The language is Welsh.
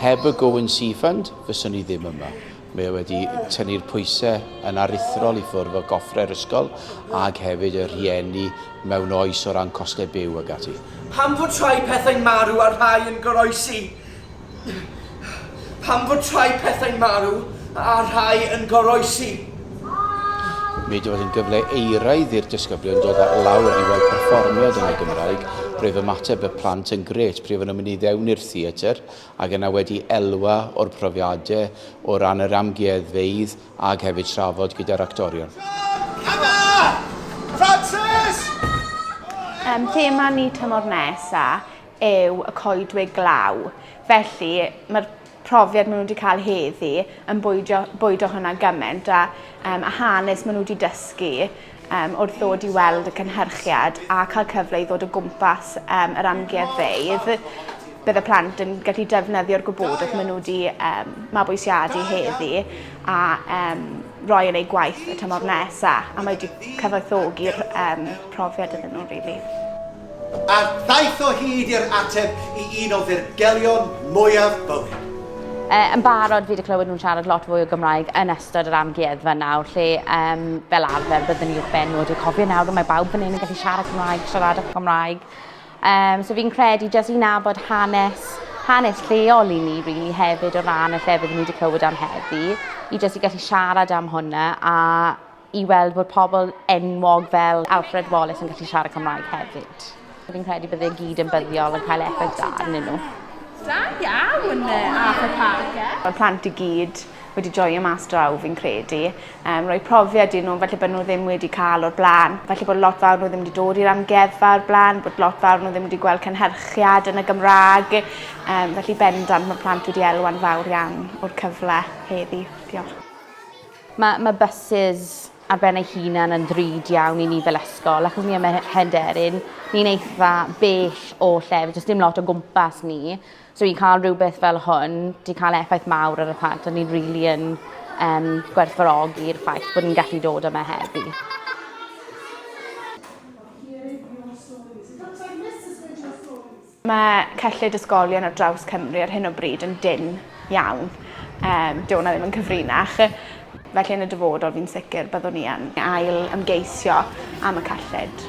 Heb y Go and See Fund, fyswn ni ddim yma. Mae wedi tynnu'r pwysau yn aruthrol I ffwrdd o goffre'r ysgol ac hefyd y rhieni mewn oes o ran costau byw ag ati. Pam fod trai pethau'n marw a rhai yn goroesi? Pam fod trai pethau'n marw a rhai yn goroesi? Mi wedi bod yn gyfle eiraidd i'r disgyblion dod lawr I weld perfformiad yn y Gymraeg, bref ymateb y plant yn gret, bref yn ymwneud fewn i'r theatr ac yna wedi elwa o'r profiadau o ran yr amgueddfeydd ac hefyd trafod gyda'r actorion. Emma! Francis! Thema ni tymor nesaf yw y coedwig glaw. Felly mae'r profiad maen nhw wedi cael heddi yn bwydo hwnna gymaint a hanes maen nhw wedi dysgu wrth ddod I weld y cynhyrchiad a cael cyfle I ddod o gwmpas yr amgueddfeydd. Bydd y plant yn gallu defnyddio'r gwybodaeth maen nhw wedi mabwysiadu heddi a roi yn eu gwaith y tymor nesaf a mae wedi cyfoethogi'r profiad iddyn nhw, rili. A ddaeth o hyd i'r ateb I un o ddirgelion mwyaf bywyd. Yn barod fi wedi clywed nhw'n siarad lot fwy o Gymraeg yn ystod yr amgueddfa nawr, lle fel arfer byddwn ni'n benod. Cofio nawr mae bawb fan hyn yn gallu siarad Cymraeg, siarad Cymraeg. So fi'n credu jyst I nabod hanes lleol I ni rili hefyd o ran y llefydd ni wedi clywed am heddi, I jyst I gallu siarad am hwnna a I weld bod pobl enwog fel Alfred Wallace yn gallu siarad Cymraeg hefyd. Fi'n credu byddai gyd yn byddiol yn cael effaith da arnyn nhw. Da iawn, Arthur Parker. Mae'r plant I gyd wedi joio mas draw fi'n credu. Roi profiad I nhw, felly bod nhw ddim wedi cael o'r blaen. Felly bod lot fawr nhw ddim wedi dod i'r amgueddfa o'r blaen, bod lot fawr nhw ddim wedi gweld cynhyrchiad yn y Gymraeg. Felly bendant mae plant wedi elwa'n fawr iawn o'r cyfle heddi. Diolch. Mae buses ar ben ei hunan yn ddrud iawn I ni fel ysgol, achos ni am Penderyn, ni'n eitha bell o llefydd, jyst dim lot o gwmpas ni. So I cael rhywbeth fel hwn, di cael effaith mawr ar y plant, a ni'n rili yn gwerthfawrogi'r ffaith bod ni'n gallu dod yma heddi. Mae cellid ysgolion ar draws Cymru ar hyn o bryd yn dyn iawn. Dyw hwnna ddim yn cyfrinach. Felly yn y dyfodol fi'n sicr byddwn ni yn ail ymgeisio am y cellid.